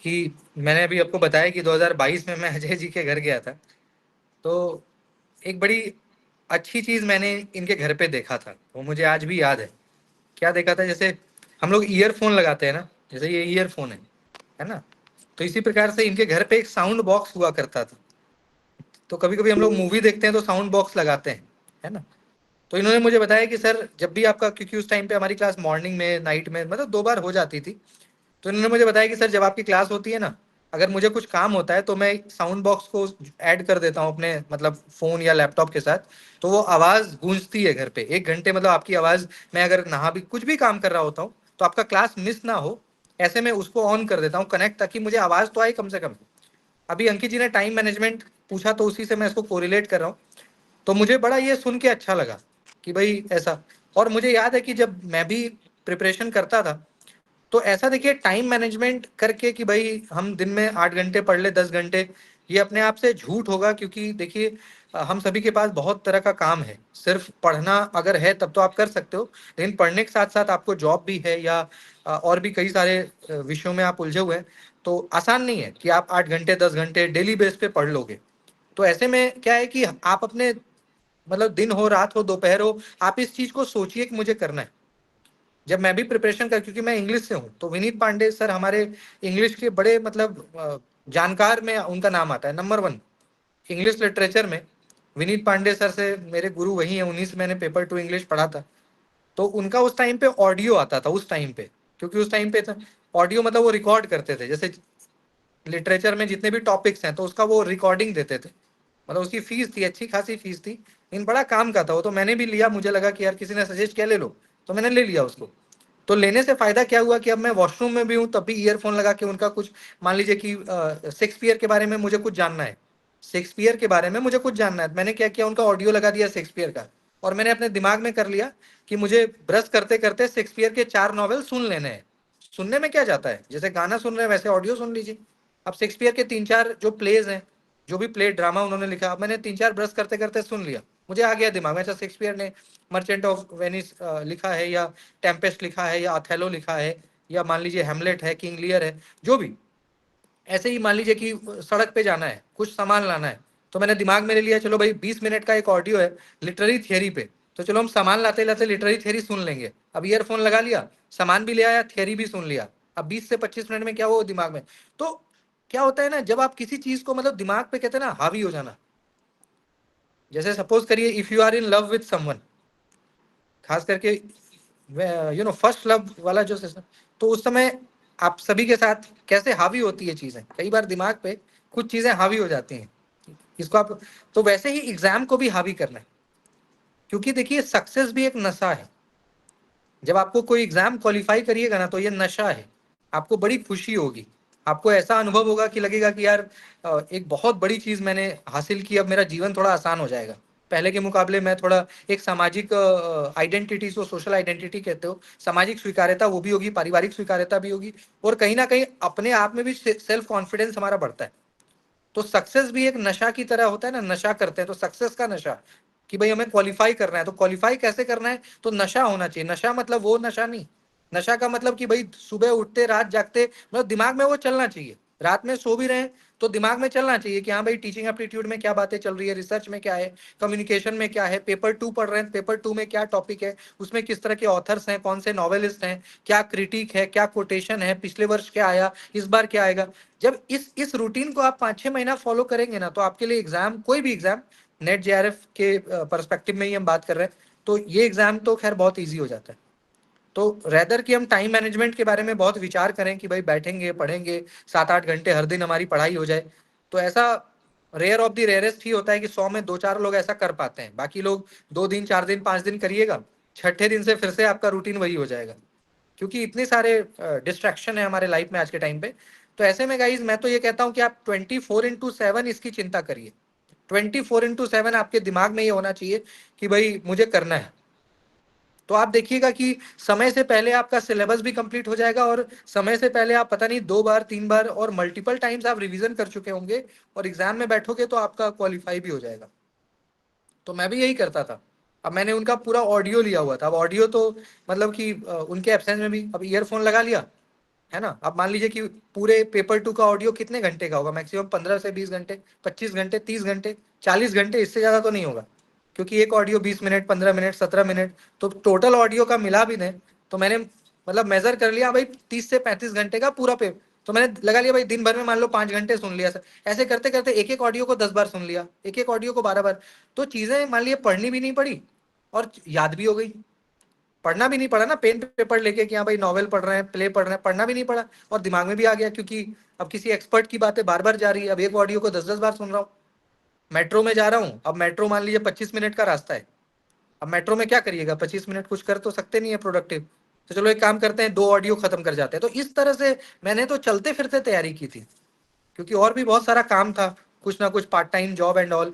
कि मैंने अभी आपको बताया कि 2022 में मैं अजय जी के घर गया था। तो एक बड़ी अच्छी चीज मैंने इनके घर पे देखा था, वो मुझे आज भी याद है। क्या देखा था, जैसे हम लोग ईयरफोन लगाते हैं ना, जैसे ये ईयरफोन है ना, तो इसी प्रकार से इनके घर पे एक साउंड बॉक्स हुआ करता था। तो कभी कभी हम लोग मूवी देखते हैं तो साउंड बॉक्स लगाते हैं, है ना। तो इन्होंने मुझे बताया कि सर जब भी आपका, क्योंकि उस टाइम पे हमारी क्लास मॉर्निंग में, नाइट में, मतलब 2 बार हो जाती थी। तो इन्होंने मुझे बताया कि सर जब आपकी क्लास होती है ना, अगर मुझे कुछ काम होता है तो मैं साउंड बॉक्स को ऐड कर देता हूँ अपने मतलब फ़ोन या लैपटॉप के साथ। तो वो आवाज़ गूंजती है घर पे 1 घंटे, मतलब आपकी आवाज़, मैं अगर नहा भी कुछ भी काम कर रहा होता हूँ तो आपका क्लास मिस ना हो, ऐसे में उसको ऑन कर देता हूँ कनेक्ट, ताकि मुझे आवाज़ तो आए कम से कम। अभी अंकित जी ने टाइम मैनेजमेंट पूछा तो उसी से मैं इसको कोरिलेट कर रहा हूँ। तो मुझे बड़ा ये सुन के अच्छा लगा कि भाई ऐसा। और मुझे याद है कि जब मैं भी प्रिपरेशन करता था तो ऐसा देखिए, टाइम मैनेजमेंट करके कि भाई हम दिन में 8 घंटे पढ़ ले, 10 घंटे, ये अपने आप से झूठ होगा। क्योंकि देखिए, हम सभी के पास बहुत तरह का काम है। सिर्फ पढ़ना अगर है तब तो आप कर सकते हो, लेकिन पढ़ने के साथ साथ आपको जॉब भी है, या और भी कई सारे विषयों में आप उलझे हुए हैं। तो आसान नहीं है कि आप 8 घंटे 10 घंटे डेली बेस पे पढ़ लोगे। तो ऐसे में क्या है कि आप अपने, मतलब दिन हो, रात हो, दोपहर हो, आप इस चीज को सोचिए कि मुझे करना है। जब मैं भी प्रिपरेशन कर, क्योंकि मैं इंग्लिश से हूँ, तो विनीत पांडे सर हमारे इंग्लिश के बड़े मतलब जानकार में उनका नाम आता है, नंबर 1 इंग्लिश लिटरेचर में। विनीत पांडे सर से मेरे गुरु वही हैं, उन्हीं से मैंने पेपर 2 इंग्लिश पढ़ा था। तो उनका उस टाइम पे ऑडियो आता था, उस टाइम पे, क्योंकि उस टाइम पे ऑडियो मतलब वो रिकॉर्ड करते थे, जैसे लिटरेचर में जितने भी टॉपिक्स हैं तो उसका वो रिकॉर्डिंग देते थे, मतलब उसकी फीस थी, अच्छी खासी फीस थी, इन बड़ा काम का था वो। तो मैंने भी लिया, मुझे लगा कि यार किसी ने सजेस्ट किया ले लो, तो मैंने ले लिया उसको। तो लेने से फायदा क्या हुआ कि अब मैं वॉशरूम में भी हूँ तब भी ईयरफोन लगा के उनका कुछ, मान लीजिए कि शेक्सपियर के बारे में मुझे कुछ जानना है, शेक्सपियर के बारे में मुझे कुछ जानना है, मैंने क्या किया, उनका ऑडियो लगा दिया शेक्सपियर का, और मैंने अपने दिमाग में कर लिया कि मुझे ब्रश करते करते शेक्सपियर के 4 नॉवेल सुन लेने हैं। सुनने में क्या जाता है, जैसे गाना सुन रहे हैं वैसे ऑडियो सुन लीजिए। अब शेक्सपियर के 3-4 जो प्लेज हैं, जो भी प्ले ड्रामा उन्होंने लिखा, मैंने 3-4 ब्रश करते करते सुन लिया, मुझे आ गया दिमाग में, अच्छा शेक्सपियर ने मर्चेंट ऑफ वेनिस लिखा है, या टेम्पेस्ट लिखा है, या अथेलो लिखा है, या मान लीजिए हेमलेट है, किंग लियर है, जो भी। ऐसे ही मान लीजिए कि सड़क पे जाना है, कुछ सामान लाना है, तो मैंने दिमाग में ले लिया चलो भाई 20 मिनट का एक ऑडियो है लिटरेरी थियरी पे, तो चलो हम सामान लाते लाते लिटरेरी थियरी सुन लेंगे। अब ईयरफोन लगा लिया, सामान भी ले आया, थियरी भी सुन लिया, अब 20 से 25 मिनट में क्या वो दिमाग में। तो क्या होता है ना, जब आप किसी चीज को मतलब दिमाग पे कहते हैं ना हावी हो जाना, जैसे सपोज करिए if you are in love with someone, खास करके फर्स्ट लव वाला जो सिस्टम, तो उस समय आप सभी के साथ कैसे हावी होती है चीजें, कई बार दिमाग पे कुछ चीजें हावी हो जाती हैं, इसको आप, तो वैसे ही एग्जाम को भी हावी करना है, क्योंकि देखिए सक्सेस भी एक नशा है। जब आपको कोई एग्जाम क्वालिफाई करिएगा ना तो ये नशा है, आपको बड़ी खुशी होगी, आपको ऐसा अनुभव होगा कि लगेगा कि यार एक बहुत बड़ी चीज मैंने हासिल की, अब मेरा जीवन थोड़ा आसान हो जाएगा, पहले के मुकाबले मैं थोड़ा एक सामाजिक आइडेंटिटी, जो सोशल आइडेंटिटी कहते हो, सामाजिक स्वीकार्यता वो भी होगी, पारिवारिक स्वीकार्यता भी होगी, और कहीं ना कहीं अपने आप में भी सेल्फ कॉन्फिडेंस हमारा बढ़ता है। तो सक्सेस भी एक नशा की तरह होता है ना, नशा करते हैं तो सक्सेस का नशा, कि भाई हमें क्वालिफाई करना है, तो क्वालिफाई कैसे करना है, तो नशा होना चाहिए। नशा मतलब वो नशा नहीं, नशा का मतलब कि भाई सुबह उठते रात जागते मतलब दिमाग में वो चलना चाहिए, रात में सो भी रहे हैं तो दिमाग में चलना चाहिए कि हाँ भाई टीचिंग एप्टीट्यूड में क्या बातें चल रही है, रिसर्च में क्या है, कम्युनिकेशन में क्या है, पेपर 2 पढ़ रहे हैं, पेपर 2 में क्या टॉपिक है, उसमें किस तरह के ऑथर्स हैं, कौन से नॉवेलिस्ट हैं, क्या क्रिटिक है, क्या कोटेशन है, पिछले वर्ष क्या आया, इस बार क्या आएगा। जब इस रूटीन को आप 5-6 महीना फॉलो करेंगे ना, तो आपके लिए एग्जाम, कोई भी एग्जाम, नेट जेआरएफ के पर्सपेक्टिव में ही हम बात कर रहे हैं, तो ये एग्जाम तो खैर बहुत ईजी हो जाता है। तो रेदर कि हम टाइम मैनेजमेंट के बारे में बहुत विचार करें कि भाई बैठेंगे पढ़ेंगे 7-8 घंटे हर दिन हमारी पढ़ाई हो जाए, तो ऐसा रेयर ऑफ द रेयरेस्ट ही होता है कि 100 में 2-4 लोग ऐसा कर पाते हैं, बाकी लोग 2 दिन 4 दिन 5 दिन करिएगा, छठे दिन से फिर से आपका रूटीन वही हो जाएगा, क्योंकि इतने सारे डिस्ट्रैक्शन है हमारे लाइफ में आज के टाइम पे। तो ऐसे में गाइज मैं तो ये कहता हूँ कि आप 24/7 इसकी चिंता करिए, 24/7 आपके दिमाग में ये होना चाहिए कि भाई मुझे करना है। तो आप देखिएगा कि समय से पहले आपका सिलेबस भी कंप्लीट हो जाएगा, और समय से पहले आप पता नहीं 2 बार 3 बार और मल्टीपल टाइम्स आप रिवीजन कर चुके होंगे, और एग्जाम में बैठोगे तो आपका क्वालिफाई भी हो जाएगा। तो मैं भी यही करता था। अब मैंने उनका पूरा ऑडियो लिया हुआ था, अब ऑडियो तो मतलब कि उनके एब्सेंस में भी अब ईयरफोन लगा लिया है ना। अब मान लीजिए कि पूरे पेपर 2 का ऑडियो कितने घंटे का होगा, मैक्सिमम 15 से 20 घंटे, 25 घंटे, 30 घंटे, 40 घंटे, इससे ज्यादा तो नहीं होगा, क्योंकि एक ऑडियो 20 मिनट, 15 मिनट, 17 मिनट, तो टोटल ऑडियो का मिला भी नहीं, तो मैंने मतलब मेजर कर लिया भाई 30 से 35 घंटे का पूरा पेपर, तो मैंने लगा लिया भाई दिन भर में मान लो 5 घंटे सुन लिया सर, ऐसे करते करते एक एक ऑडियो को 10 बार सुन लिया, एक एक ऑडियो को 12 बार, तो चीजें मान लिया पढ़नी भी नहीं पड़ी और याद भी हो गई। पढ़ना भी नहीं पड़ा ना पेन पेपर लेके कि हाँ भाई नॉवेल पढ़ रहे हैं, प्ले पढ़ रहे हैं, पढ़ना भी नहीं पड़ा, और दिमाग में भी आ गया, क्योंकि अब किसी एक्सपर्ट की बातें बार बार जा रही है, अब एक ऑडियो को 10-10 बार सुन रहा हूँ। मेट्रो में जा रहा हूँ, अब मेट्रो मान लीजिए 25 मिनट का रास्ता है, अब मेट्रो में क्या करिएगा, 25 मिनट कुछ कर तो सकते नहीं है प्रोडक्टिव, तो चलो एक काम करते हैं 2 ऑडियो खत्म कर जाते हैं। तो इस तरह से मैंने तो चलते फिरते तैयारी की थी, क्योंकि और भी बहुत सारा काम था, कुछ ना कुछ part time job and all,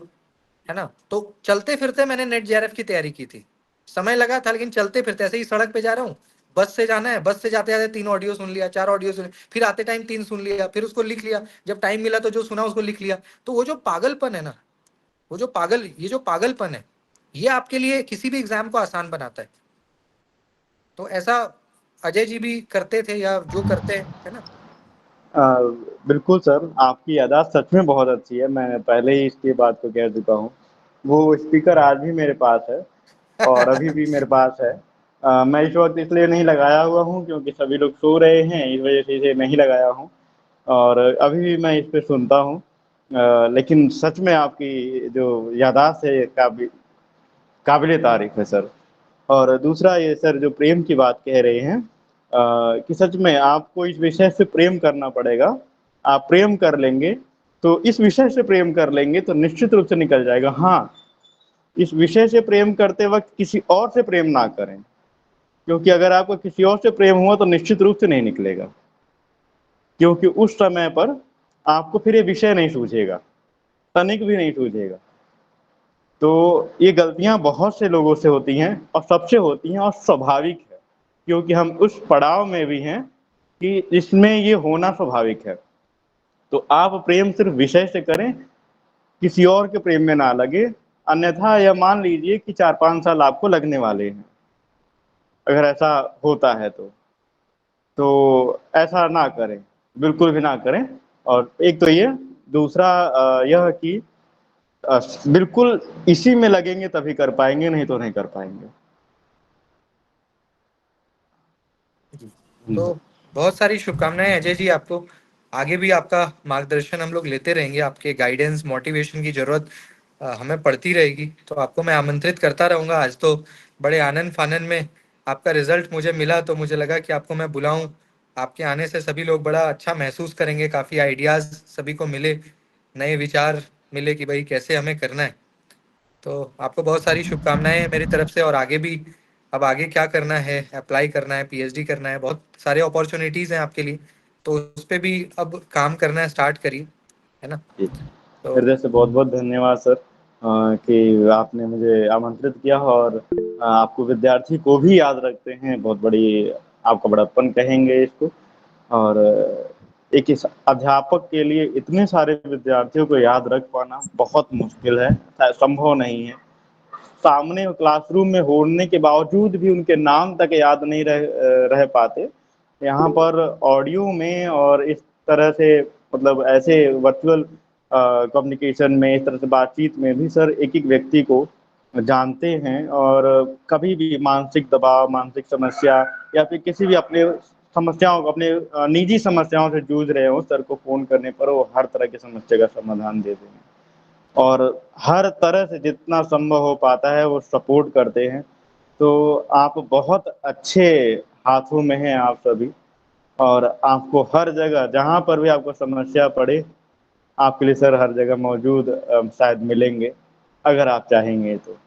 है ना। तो चलते फिरते मैंने नेट जेआरएफ की तैयारी की थी, समय लगा था लेकिन चलते फिरते, ऐसे ही सड़क पे जा रहा हूँ, बस से जाना है, बस से जाते जाते 3 ऑडियो सुन लिया, 4 ऑडियो सुन, फिर आते टाइम 3 सुन लिया, फिर उसको लिख लिया, जब टाइम मिला तो जो सुना उसको लिख लिया। तो वो जो पागलपन है ना, वो जो पागलपन है, ये आपके लिए किसी भी एग्जाम को आसान बनाता है। तो ऐसा अजय जी भी करते थे या जो करते हैं, है ना। बिल्कुल सर, आपकी याददाश्त सच में बहुत अच्छी है। मैं पहले ही इसकी बात को कह चुका हूँ। वो स्पीकर आज भी मेरे पास है और अभी भी मेरे पास है। मैं इस वक्त इसलिए नहीं लगाया हुआ हूँ क्योंकि सभी लोग सो रहे हैं, इस वजह से इसे नहीं लगाया हूँ, और अभी भी मैं इस पे सुनता हूँ। लेकिन सच में आपकी जो याददाश्त है काबिल तारीफ है सर। और दूसरा ये सर जो प्रेम की बात कह रहे हैं कि सच में आपको इस विषय से प्रेम करना पड़ेगा। आप प्रेम कर लेंगे, तो इस विषय से प्रेम कर लेंगे तो निश्चित रूप से निकल जाएगा। हाँ, इस विषय से प्रेम करते वक़्त किसी और से प्रेम ना करें, क्योंकि अगर आपको किसी और से प्रेम हुआ तो निश्चित रूप से नहीं निकलेगा। क्योंकि उस समय पर आपको फिर ये विषय नहीं सूझेगा, तनिक भी नहीं सूझेगा। तो ये गलतियाँ बहुत से लोगों से होती हैं और सबसे होती हैं और स्वाभाविक है, क्योंकि हम उस पड़ाव में भी हैं कि इसमें ये होना स्वाभाविक है। तो आप प्रेम सिर्फ़ विषय से करें, किसी और के प्रेम में ना लगे, अन्यथा यह मान लीजिए कि 4-5 साल आपको लगने वाले हैं, अगर ऐसा होता है तो। तो ऐसा ना करें, बिल्कुल भी ना करें। और एक तो ये, दूसरा यह कि बिल्कुल इसी में लगेंगे तभी कर पाएँगे, नहीं तो नहीं कर पाएँगे। तो बहुत सारी शुभकामनाएं अजय जी आपको। आगे भी आपका मार्गदर्शन हम लोग लेते रहेंगे, आपके गाइडेंस मोटिवेशन की जरूरत हमें पड़ती रहेगी, तो आपको मैं आमंत्रित करता रहूँगा। आज तो बड़े आनंद फानन में आपका रिजल्ट मुझे मिला, तो मुझे लगा कि आपको मैं बुलाऊं। आपके आने से सभी लोग बड़ा अच्छा महसूस करेंगे, काफ़ी आइडियाज़ सभी को मिले, नए विचार मिले कि भाई कैसे हमें करना है। तो आपको बहुत सारी शुभकामनाएं हैं मेरी तरफ से, और आगे भी अब आगे क्या करना है, अप्लाई करना है, पीएचडी करना है, बहुत सारे अपॉर्चुनिटीज़ हैं आपके लिए, तो उस पे भी अब काम करना है, स्टार्ट करिए, है ना। जी, तो हृदय से बहुत-बहुत धन्यवाद सर कि आपने मुझे आमंत्रित किया और आपको विद्यार्थी को भी याद रखते हैं, बहुत बड़ी आपका बड़प्पन कहेंगे इसको। और एक इस अध्यापक के लिए इतने सारे विद्यार्थियों को याद रख पाना बहुत मुश्किल है, शायद संभव नहीं है। सामने क्लासरूम में होने के बावजूद भी उनके नाम तक याद नहीं रह पाते। यहाँ पर ऑडियो में और इस तरह से मतलब ऐसे वर्चुअल कम्युनिकेशन में, इस तरह से बातचीत में भी सर एक-एक व्यक्ति को जानते हैं और कभी भी मानसिक दबाव, मानसिक समस्या या फिर किसी भी अपने समस्याओं को, अपने निजी समस्याओं से जूझ रहे हों, सर को फ़ोन करने पर वो हर तरह की समस्या का समाधान दे देंगे। और हर तरह से जितना संभव हो पाता है वो सपोर्ट करते हैं। तो आप बहुत अच्छे हाथों में हैं आप सभी, और आपको हर जगह जहाँ पर भी आपको समस्या पड़े, आपके लिए सर हर जगह मौजूद शायद मिलेंगे, अगर आप चाहेंगे तो।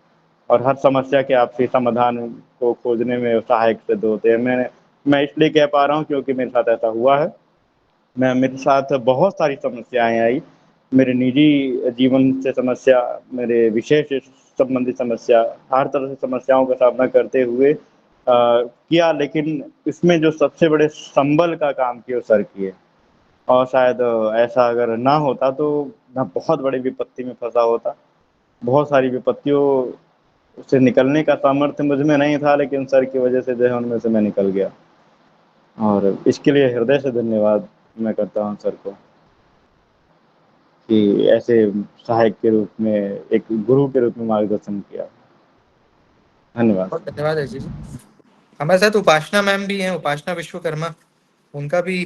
और हर समस्या के आपसे समाधान को खोजने में सहायक सिद्ध होते हैं। मैं इसलिए कह पा रहा हूँ क्योंकि मेरे साथ ऐसा हुआ है। मेरे साथ बहुत सारी समस्याएँ आई। मेरे निजी जीवन से समस्या, मेरे विषय से संबंधित समस्या, हर तरह से समस्याओं का सामना करते हुए किया, लेकिन इसमें जो सबसे बड़े संबल का काम किया वो सर किए। और शायद ऐसा अगर ना होता तो मैं बहुत बड़ी विपत्ति में फँसा होता। बहुत सारी विपत्तियों से निकलने का सामर्थ्य मुझ में नहीं था, लेकिन सर की वजह से जो है उनमें से मैं निकल गया। और इसके लिए हृदय से धन्यवाद मैं करता हूँ सर को, कि ऐसे सहायक के रूप में, एक गुरु के रूप में मार्गदर्शन किया। धन्यवाद। बहुत धन्यवाद अजय जी। हमारे साथ उपासना मैम भी हैं, उपासना विश्वकर्मा। उनका भी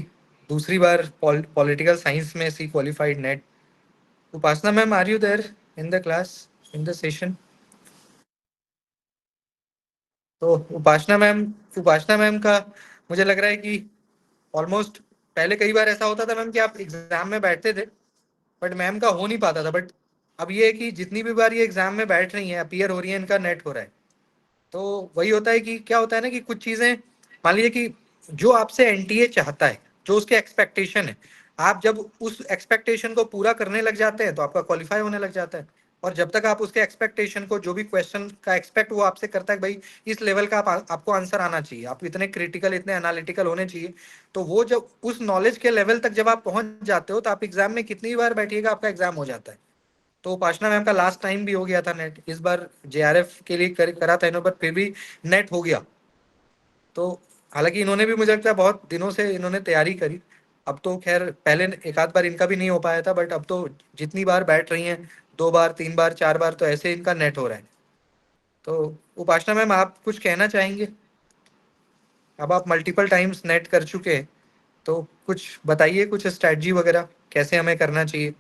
दूसरी बार पॉलिटिकल साइंस में she qualified NET. Upasana ma'am, are you there in the class, in the session? तो उपासना मैम का मुझे लग रहा है कि ऑलमोस्ट, पहले कई बार ऐसा होता था मैम कि आप एग्जाम में बैठते थे बट मैम का हो नहीं पाता था, बट अब ये है कि जितनी भी बार ये एग्जाम में बैठ रही हैं, अपीयर हो रही है, इनका नेट हो रहा है। तो वही होता है कि क्या होता है ना कि कुछ चीजें, मान लीजिए कि जो आपसे एनटीए चाहता है, जो उसके एक्सपेक्टेशन है, आप जब उस एक्सपेक्टेशन को पूरा करने लग जाते हैं तो आपका क्वालिफाई होने लग जाता है। और जब तक आप उसके एक्सपेक्टेशन को, जो भी क्वेश्चन का एक्सपेक्ट वो आपसे करता है भाई इस लेवल का आपको आंसर आना चाहिए, आप इतने क्रिटिकल, इतने एनालिटिकल होने चाहिए, तो वो जब उस नॉलेज के लेवल तक जब आप पहुंच जाते हो तो आप एग्जाम में कितनी बार बैठिएगा आपका एग्जाम हो जाता है। तो उपासना मैम का लास्ट टाइम भी हो गया था नेट, इस बार जेआरएफ के लिए करा था इन्होंने, पर फिर भी नेट हो गया। तो हालांकि इन्होंने भी, मुझे लगता है बहुत दिनों से इन्होंने तैयारी करी। अब तो खैर, पहले एक आध बार इनका भी नहीं हो पाया था, बट अब तो जितनी बार बैठ रही हैं, 2 बार 3 बार 4 बार, तो ऐसे इनका नेट हो रहा है। तो उपासना मैम, आप कुछ कहना चाहेंगे? अब आप मल्टीपल टाइम्स नेट कर चुके हैं, तो कुछ बताइए, कुछ स्ट्रैटेजी वगैरह कैसे हमें करना चाहिए।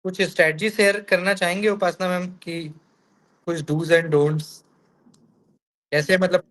कुछ स्ट्रेटजी शेयर करना चाहेंगे उपासना मैम कि कुछ डूज एंड डोंट्स कैसे मतलब?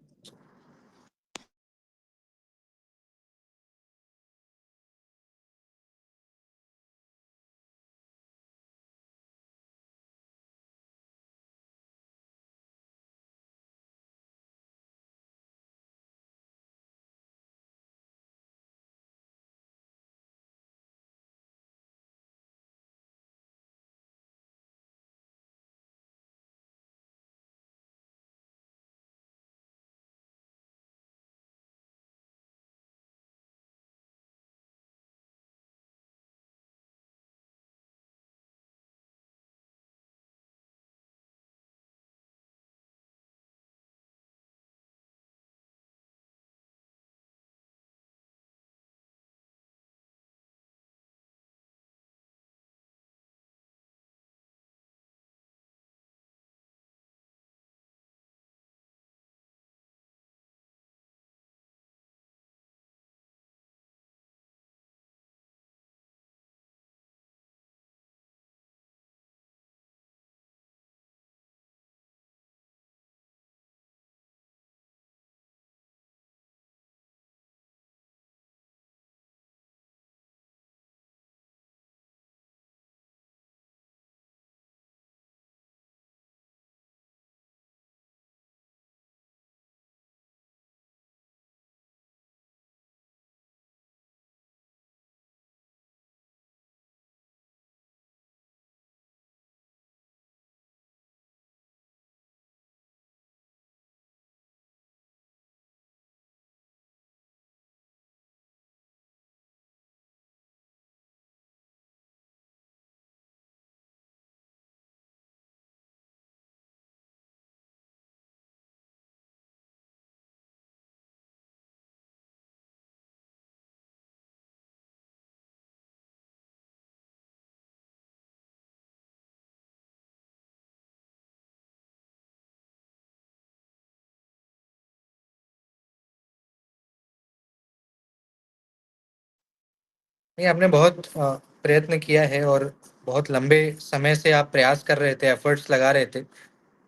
नहीं, आपने बहुत प्रयत्न किया है और बहुत लंबे समय से आप प्रयास कर रहे थे, एफर्ट्स लगा रहे थे,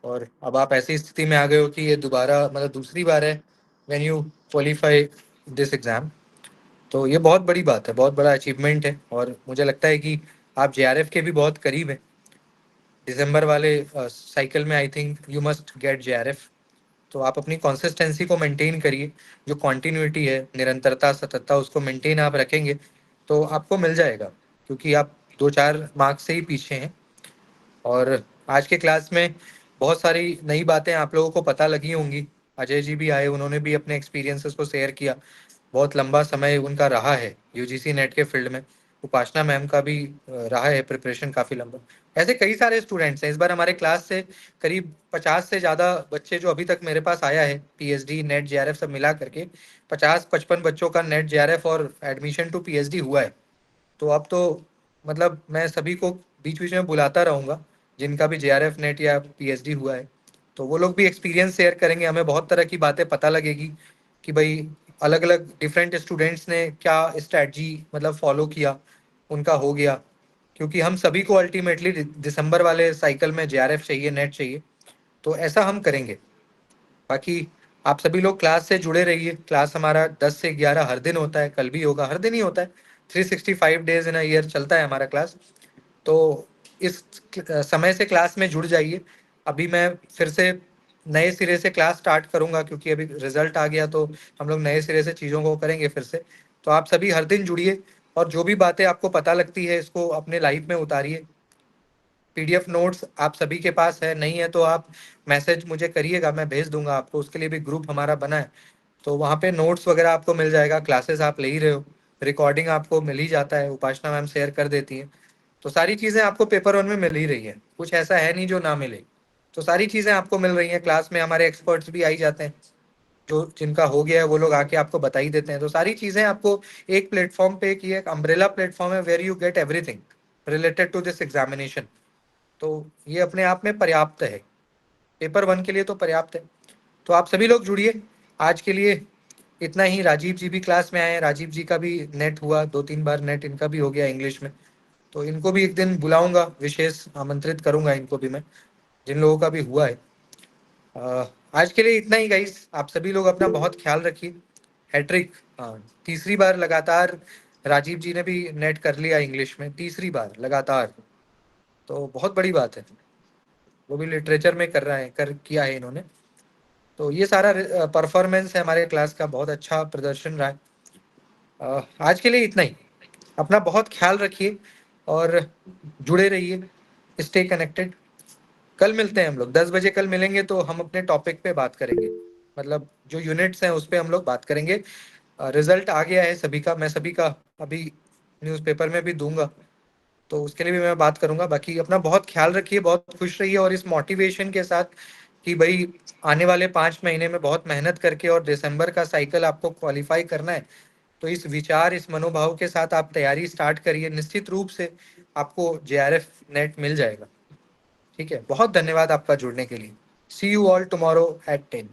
और अब आप ऐसी स्थिति में आ गए हो कि ये दोबारा मतलब दूसरी बार है when you qualify this exam. तो ये बहुत बड़ी बात है, बहुत बड़ा अचीवमेंट है, और मुझे लगता है कि आप जेआरएफ के भी बहुत करीब हैं। दिसंबर वाले साइकिल में I think you must get JRF. तो आप अपनी कंसिस्टेंसी को मेंटेन करिए, जो कंटिन्यूटी है, निरंतरता, सततता, उसको मेंटेन आप रखेंगे तो आपको मिल जाएगा, क्योंकि आप 2-4 मार्क्स से ही पीछे हैं। और आज के क्लास में बहुत सारी नई बातें आप लोगों को पता लगी होंगी। अजय जी भी आए, उन्होंने भी अपने एक्सपीरियंसेस को शेयर किया। बहुत लंबा समय उनका रहा है यूजीसी नेट के फील्ड में। उपासना मैम का भी रहा है प्रिपरेशन काफ़ी लंबा। ऐसे कई सारे स्टूडेंट्स हैं। इस बार हमारे क्लास से करीब 50 से ज़्यादा बच्चे जो अभी तक मेरे पास आया है, पीएचडी नेट जेआरएफ सब मिला करके 50-55 बच्चों का नेट जेआरएफ और एडमिशन टू पीएचडी हुआ है। तो अब तो मतलब मैं सभी को बीच बीच में बुलाता रहूँगा जिनका भी जेआरएफ नेट या पीएचडी हुआ है, तो वो लोग भी एक्सपीरियंस शेयर करेंगे। हमें बहुत तरह की बातें पता लगेगी कि भाई अलग अलग डिफरेंट स्टूडेंट्स ने क्या स्ट्रैटी मतलब फॉलो किया, उनका हो गया। क्योंकि हम सभी को अल्टीमेटली दिसंबर वाले साइकिल में जेआरएफ चाहिए, नेट चाहिए, तो ऐसा हम करेंगे। बाकी आप सभी लोग क्लास से जुड़े रहिए। क्लास हमारा 10 से 11 हर दिन होता है, कल भी होगा, हर दिन ही होता है। 365 डेज इन अ ईयर चलता है हमारा क्लास। तो इस समय से क्लास में जुड़ जाइए। अभी मैं फिर से नए सिरे से क्लास स्टार्ट करूंगा, क्योंकि अभी रिजल्ट आ गया, तो हम लोग नए सिरे से चीज़ों को करेंगे फिर से। तो आप सभी हर दिन जुड़िए, और जो भी बातें आपको पता लगती है इसको अपने लाइफ में उतारिए। पीडीएफ नोट्स आप सभी के पास है, नहीं है तो आप मैसेज मुझे करिएगा, मैं भेज दूंगा आपको। उसके लिए भी ग्रुप हमारा बना है, तो वहाँ पे नोट्स वगैरह आपको मिल जाएगा। क्लासेस आप ले ही रहे हो, रिकॉर्डिंग आपको मिल ही जाता है, उपासना मैम शेयर कर देती हैं। तो सारी चीज़ें आपको पेपर वन में मिल ही रही हैं, कुछ ऐसा है नहीं जो ना मिले। तो सारी चीज़ें आपको मिल रही हैं। क्लास में हमारे एक्सपर्ट्स भी आ ही जाते हैं, जो जिनका हो गया है वो लोग आके आपको बता ही देते हैं। तो सारी चीज़ें आपको एक प्लेटफॉर्म पे, एक ये एक अम्ब्रेला प्लेटफॉर्म है where you get everything related to this examination. तो ये अपने आप में पर्याप्त है, पेपर वन के लिए तो पर्याप्त है। तो आप सभी लोग जुड़िए। आज के लिए इतना ही। राजीव जी भी क्लास में आए हैं, राजीव जी का भी नेट हुआ, 2-3 बार नेट इनका भी हो गया इंग्लिश में। तो इनको भी एक दिन बुलाऊंगा, विशेष आमंत्रित करूंगा इनको भी मैं, जिन लोगों का भी हुआ है। आज के लिए इतना ही गाइस। आप सभी लोग अपना बहुत ख्याल रखिए। हैट्रिक, तीसरी बार लगातार राजीव जी ने भी नेट कर लिया इंग्लिश में, तीसरी बार लगातार, तो बहुत बड़ी बात है। वो भी लिटरेचर में कर रहा है, किया है इन्होंने। तो ये सारा परफॉर्मेंस है हमारे क्लास का, बहुत अच्छा प्रदर्शन रहा है। आज के लिए इतना ही। अपना बहुत ख्याल रखिए और जुड़े रहिए, स्टे कनेक्टेड। कल मिलते हैं हम लोग 10 बजे, कल मिलेंगे तो हम अपने टॉपिक पे बात करेंगे, मतलब जो यूनिट्स हैं उस पे हम लोग बात करेंगे। रिजल्ट आ गया है सभी का, मैं सभी का अभी न्यूज़पेपर में भी दूंगा, तो उसके लिए भी मैं बात करूंगा। बाकी अपना बहुत ख्याल रखिए, बहुत खुश रहिए, और इस मोटिवेशन के साथ कि भाई आने वाले 5 महीने में बहुत मेहनत करके और दिसंबर का साइकिल आपको क्वालिफाई करना है, तो इस विचार, इस मनोभाव के साथ आप तैयारी स्टार्ट करिए। निश्चित रूप से आपको JRF नेट मिल जाएगा। ठीक है, बहुत धन्यवाद आपका जुड़ने के लिए। सी यू ऑल टुमारो एट 10।